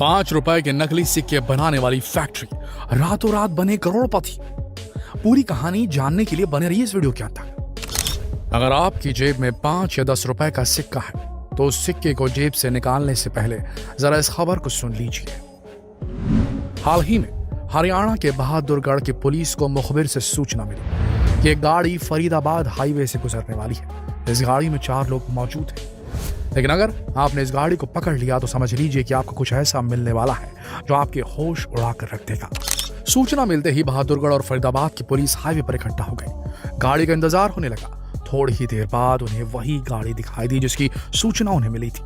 ₹5 के नकली सिक्के बनाने वाली फैक्ट्री रातों रात बने करोड़पति। पूरी कहानी जानने के लिए बने रहिए इस वीडियो के अंदर। अगर आपकी जेब में 5 या 10 रुपए का सिक्का है तो उस सिक्के को जेब से निकालने से पहले जरा इस खबर को सुन लीजिए। हाल ही में हरियाणा के बहादुरगढ़ की पुलिस को मुखबिर से सूचना मिली कि एक गाड़ी फरीदाबाद हाईवे से गुजरने वाली है। इस गाड़ी में 4 लोग मौजूद हैं, लेकिन अगर आपने इस गाड़ी को पकड़ लिया तो समझ लीजिए कि आपको कुछ ऐसा मिलने वाला है जो आपके होश उड़ाकर रख देगा। सूचना मिलते ही बहादुरगढ़ और फरीदाबाद की पुलिस हाईवे पर इकट्ठा हो गई। गाड़ी का इंतजार होने लगा। थोड़ी ही देर बाद उन्हें वही गाड़ी दिखाई दी जिसकी सूचना उन्हें मिली थी।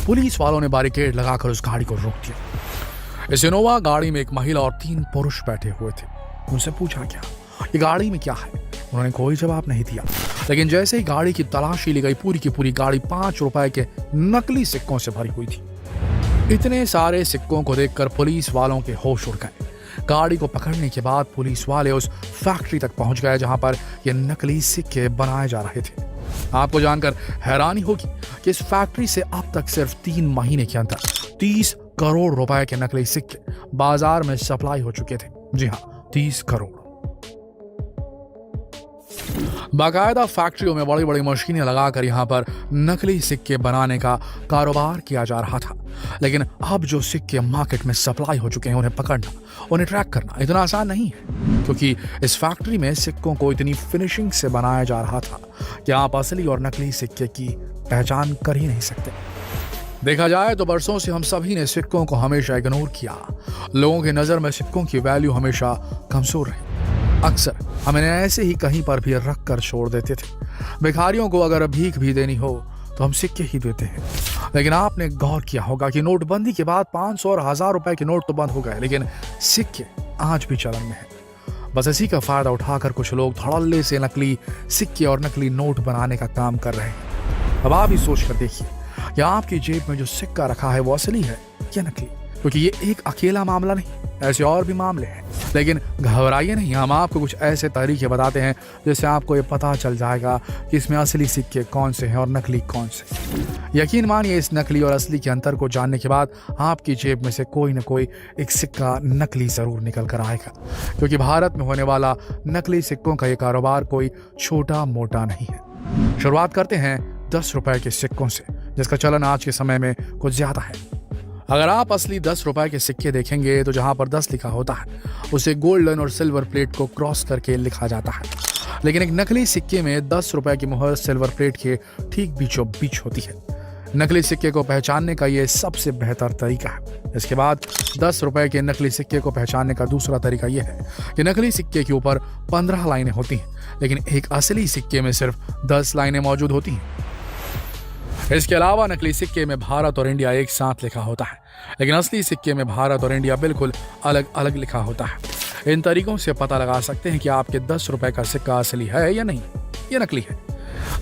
पुलिस वालों ने बैरिकेड लगाकर उस गाड़ी को रोक दिया। इस इनोवा गाड़ी में एक महिला और 3 पुरुष बैठे हुए थे। उनसे पूछा गया, ये गाड़ी में क्या है? उन्होंने कोई जवाब नहीं दिया। लेकिन जैसे ही गाड़ी की तलाशी ली गई, पूरी की पूरी गाड़ी 5 रुपए के नकली सिक्कों से भरी हुई थी। इतने सारे सिक्कों को देखकर पुलिस वालों के होश उड़ गए। गाड़ी को पकड़ने के बाद पुलिस वाले उस फैक्ट्री तक पहुंच गए जहां पर ये नकली सिक्के बनाए जा रहे थे। आपको जानकर हैरानी होगी कि इस फैक्ट्री से अब तक सिर्फ 3 महीने के अंदर 30 करोड़ रुपए के नकली सिक्के बाजार में सप्लाई हो चुके थे। जी हाँ, 30 करोड़। बाकायदा फैक्ट्रियों में बड़ी बड़ी मशीनें लगाकर यहां पर नकली सिक्के बनाने का कारोबार किया जा रहा था। लेकिन अब जो सिक्के मार्केट में सप्लाई हो चुके हैं, उन्हें पकड़ना, उन्हें ट्रैक करना इतना आसान नहीं है, क्योंकि इस फैक्ट्री में सिक्कों को इतनी फिनिशिंग से बनाया जा रहा था कि आप असली और नकली सिक्के की पहचान कर ही नहीं सकते। देखा जाए तो बरसों से हम सभी ने सिक्कों को हमेशा इग्नोर किया। लोगों की नजर में सिक्कों की वैल्यू हमेशा कमजोर रही। अक्सर हम इन्हें ऐसे ही कहीं पर भी रख कर छोड़ देते थे। भिखारियों को अगर भीख भी देनी हो तो हम सिक्के ही देते हैं। लेकिन आपने गौर किया होगा कि नोटबंदी के बाद 500 और 1000 रुपए के नोट तो बंद हो गए, लेकिन सिक्के आज भी चलन में है। बस इसी का फायदा उठाकर कुछ लोग धड़ल्ले से नकली सिक्के और नकली नोट बनाने का काम कर रहे हैं। अब आप ही सोच कर देखिए कि आपकी जेब में जो सिक्का रखा है वो असली है या नकली, क्योंकि ये एक अकेला मामला नहीं, ऐसे और भी मामले हैं। लेकिन घबराइए नहीं, हम आपको कुछ ऐसे तरीके बताते हैं जिससे आपको ये पता चल जाएगा कि इसमें असली सिक्के कौन से हैं और नकली कौन से। यकीन मानिए, इस नकली और असली के अंतर को जानने के बाद आपकी जेब में से कोई न कोई एक सिक्का नकली जरूर निकल कर आएगा, क्योंकि भारत में होने वाला नकली सिक्कों का ये कारोबार कोई छोटा मोटा नहीं है। शुरुआत करते हैं 10 रुपए के सिक्कों से, जिसका चलन आज के समय में कुछ ज्यादा है। अगर आप असली 10 रुपए के सिक्के देखेंगे तो जहां पर 10 लिखा होता है उसे गोल्डन और सिल्वर प्लेट को क्रॉस करके लिखा जाता है। लेकिन एक नकली सिक्के में 10 रुपए की मुहर सिल्वर प्लेट के ठीक बीचों बीच होती है। नकली सिक्के को पहचानने का ये सबसे बेहतर तरीका है। इसके बाद 10 रुपए के नकली सिक्के को पहचानने का दूसरा तरीका यह है कि नकली सिक्के के ऊपर 15 लाइनें होती हैं, लेकिन एक असली सिक्के में सिर्फ 10 लाइनें मौजूद होती हैं। इसके अलावा नकली सिक्के में भारत और इंडिया एक साथ लिखा होता है, लेकिन असली सिक्के में भारत और इंडिया बिल्कुल अलग अलग लिखा होता है। इन तरीकों से पता लगा सकते हैं कि आपके 10 रुपए का सिक्का असली है या नहीं, या नकली है।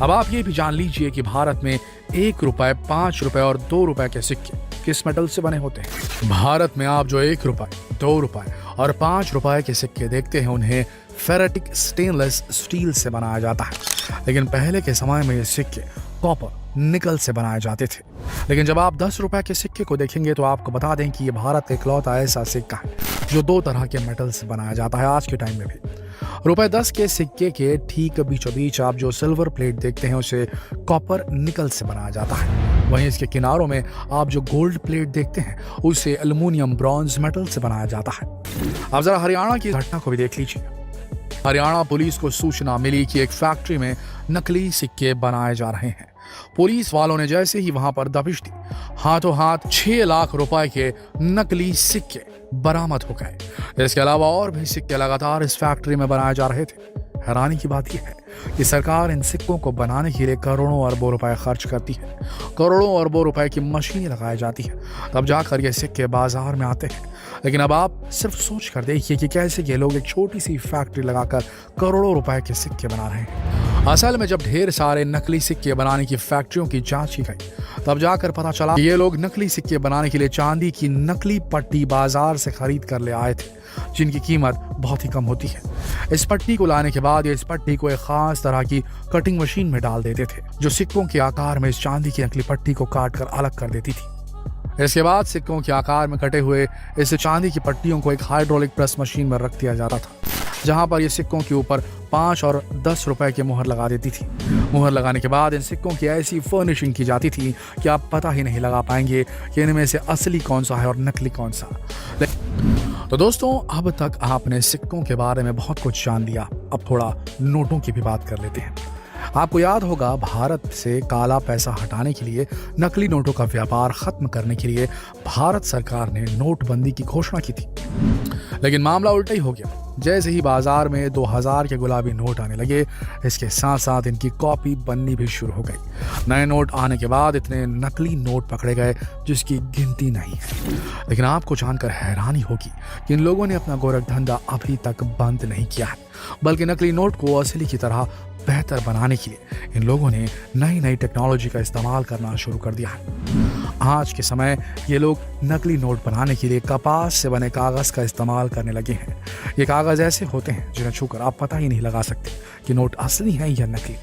अब आप ये भी जान लीजिए कि भारत में 1 रुपए, 5 रुपए और 2 रुपए के सिक्के किस मेटल से बने होते हैं। भारत में आप जो 1 रुपए, 2 रुपए और 5 रुपए के सिक्के देखते हैं, उन्हें फेरेटिक स्टेनलेस स्टील से बनाया जाता है। लेकिन पहले के समय में ये सिक्के कॉपर, निकल से बनाए जाते थे। लेकिन जब आप 10 रुपए के सिक्के को देखेंगे तो आपको बता दें कि ये भारत का इकलौता ऐसा सिक्का है जो 2 तरह के मेटल से बनाया जाता है आज के टाइम में भी। रुपए 10 के सिक्के के ठीक बीचों बीच आप जो सिल्वर प्लेट देखते हैं उसे कॉपर निकल से बनाया जाता है। वहीं इसके किनारों में आप जो गोल्ड प्लेट देखते हैं उसे एल्युमिनियम ब्रॉन्ज मेटल से बनाया जाता है। अब जरा हरियाणा की घटना को भी देख लीजिए। हरियाणा पुलिस को सूचना मिली कि एक फैक्ट्री में नकली सिक्के बनाए जा रहे हैं। पुलिस वालों ने जैसे ही वहां पर दबिश दी, हाथों हाथ 6 लाख रुपए के नकली सिक्के बरामद हो गए। इसके अलावा और भी सिक्के लगातार इस फैक्ट्री में बनाए जा रहे थे। हैरानी की बात यह है कि सरकार इन सिक्कों को बनाने के लिए करोड़ों अरबों रुपए खर्च करती है। करोड़ों अरबों रुपए की मशीनें लगाई जाती है, तब जाकर ये सिक्के बाजार में आते हैं। लेकिन अब आप सिर्फ सोच कर देखिए कि कैसे ये लोग एक छोटी सी फैक्ट्री लगाकर करोड़ों रुपए के सिक्के बना रहे हैं। असल में जब ढेर सारे नकली सिक्के बनाने की फैक्ट्रियों की जांच की गई, तब जाकर पता चला कि ये लोग नकली सिक्के बनाने के लिए चांदी की नकली पट्टी बाजार से खरीद कर ले आए थे, जिनकी कीमत बहुत ही कम होती है। इस पट्टी को लाने के बाद इस पट्टी को एक खास तरह की कटिंग मशीन में डाल देते थे, जो सिक्कों के आकार में इस चांदी की नकली पट्टी को काट कर अलग कर देती थी। इसके बाद सिक्कों के आकार में कटे हुए इस चांदी की पट्टियों को एक हाइड्रोलिक प्रेस मशीन में रख दिया जाता था, जहां पर ये सिक्कों के ऊपर 5 और 10 रुपए की मुहर लगा देती थी। मुहर लगाने के बाद इन सिक्कों की ऐसी फर्निशिंग की जाती थी कि आप पता ही नहीं लगा पाएंगे कि इनमें से असली कौन सा है और नकली कौन सा। तो दोस्तों, अब तक आपने सिक्कों के बारे में बहुत कुछ जान लिया। अब थोड़ा नोटों की भी बात कर लेते हैं। आपको याद होगा, भारत से काला पैसा हटाने के लिए, नकली नोटों का व्यापार खत्म करने के लिए भारत सरकार ने नोटबंदी की घोषणा की थी। लेकिन मामला उल्टा ही हो गया। जैसे ही बाजार में 2000 के गुलाबी नोट आने लगे, इसके साथ साथ इनकी कॉपी बननी भी शुरू हो गई। नए नोट आने के बाद इतने नकली नोट पकड़े गए जिसकी गिनती नहीं है। लेकिन आपको जानकर हैरानी होगी कि इन लोगों ने अपना गोरख धंधा अभी तक बंद नहीं किया है, बल्कि नकली नोट को असली की तरह बेहतर बनाने के लिए इन लोगों ने नई नई टेक्नोलॉजी का इस्तेमाल करना शुरू कर दिया है। आज के समय ये लोग नकली नोट बनाने के लिए कपास से बने कागज का इस्तेमाल करने लगे हैं। ये कागज ऐसे होते हैं जिन्हें छूकर आप पता ही नहीं लगा सकते कि नोट असली है या नकली।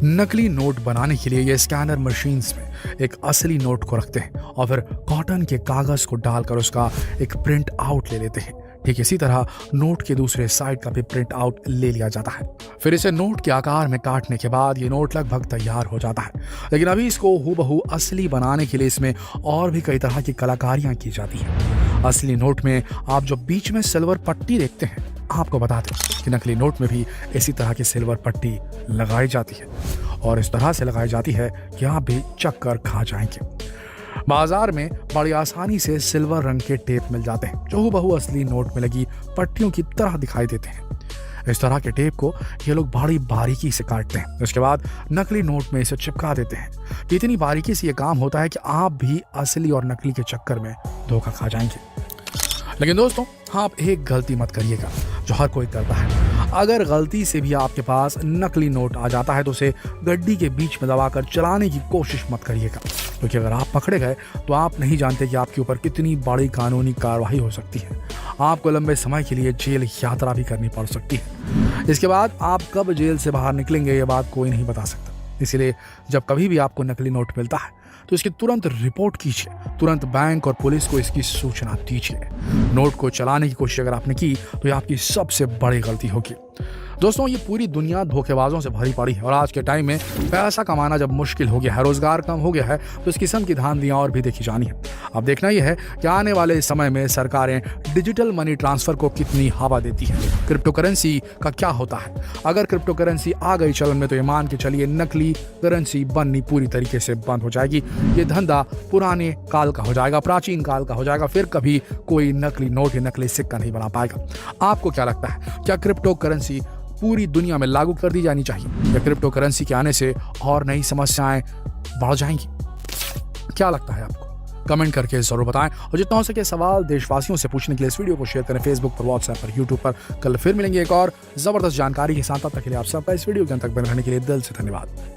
नकली नोट बनाने के लिए ये स्कैनर मशीन्स में एक असली नोट को रखते हैं और फिर कॉटन के कागज को डालकर उसका एक प्रिंट आउट ले लेते हैं। ठीक इसी तरह नोट के दूसरे साइड का भी प्रिंट आउट ले लिया जाता है। फिर इसे नोट के आकार में काटने के बाद ये नोट लगभग तैयार हो जाता है। लेकिन अभी इसको हूबहू असली बनाने के लिए इसमें और भी कई तरह की कलाकारियां की जाती हैं। असली नोट में आप जो बीच में सिल्वर पट्टी देखते हैं, आपको बता दें कि नकली नोट में भी इसी तरह की सिल्वर पट्टी लगाई जाती है और इस तरह से लगाई जाती है कि आप भी चक्कर खा जाएंगे। बाजार में बड़ी आसानी से सिल्वर रंग के टेप मिल जाते हैं जो हूबहू असली नोट में लगी पट्टियों की तरह दिखाई देते हैं। इस तरह के टेप को ये लोग बड़ी बारीकी से काटते हैं। उसके बाद नकली नोट में इसे चिपका देते हैं। इतनी बारीकी से ये काम होता है कि आप भी असली और नकली के चक्कर में धोखा खा जाएंगे। लेकिन दोस्तों, आप एक गलती मत करिएगा जो हर कोई करता है। अगर गलती से भी आपके पास नकली नोट आ जाता है तो उसे गड्डी के बीच में दबाकर चलाने की कोशिश मत करिएगा, क्योंकि अगर आप पकड़े गए तो आप नहीं जानते कि आपके ऊपर कितनी बड़ी कानूनी कार्रवाई हो सकती है। आपको लंबे समय के लिए जेल यात्रा भी करनी पड़ सकती है। इसके बाद आप कब जेल से बाहर निकलेंगे ये बात कोई नहीं बता सकता। इसलिए जब कभी भी आपको नकली नोट मिलता है तो इसकी तुरंत रिपोर्ट कीजिए, तुरंत बैंक और पुलिस को इसकी सूचना दीजिए। नोट को चलाने की कोशिश अगर आपने की तो ये आपकी सबसे बड़ी गलती होगी। दोस्तों, ये पूरी दुनिया धोखेबाजों से भरी पड़ी है और आज के टाइम में पैसा कमाना जब मुश्किल हो गया है, रोजगार कम हो गया है, तो इस किस्म की धांधलियां और भी देखी जानी है। अब देखना यह है कि आने वाले समय में सरकारें डिजिटल मनी ट्रांसफर को कितनी हवा देती है। क्रिप्टो करेंसी का क्या होता है? अगर क्रिप्टो करेंसी आ गई चलन में तो ये मान के चलिए नकली करेंसी बननी पूरी तरीके से बंद हो जाएगी। ये धंधा पुराने काल का हो जाएगा, प्राचीन काल का हो जाएगा। फिर कभी कोई नकली नोट या नकली सिक्का नहीं बना पाएगा। आपको क्या लगता है, क्या क्रिप्टो करेंसी पूरी दुनिया में लागू कर दी जानी चाहिए या क्रिप्टो करेंसी के आने से और नई समस्याएं बढ़ जाएंगी? क्या लगता है आपको? कमेंट करके जरूर बताएं और जितना हो सके सवाल देशवासियों से पूछने के लिए इस वीडियो को शेयर करें फेसबुक पर, व्हाट्सएप पर, यूट्यूब पर। कल फिर मिलेंगे एक और जबरदस्त जानकारी के साथ। तब तक के लिए आप सबका इस वीडियो के अंत तक बने रहने के लिए दिल से धन्यवाद।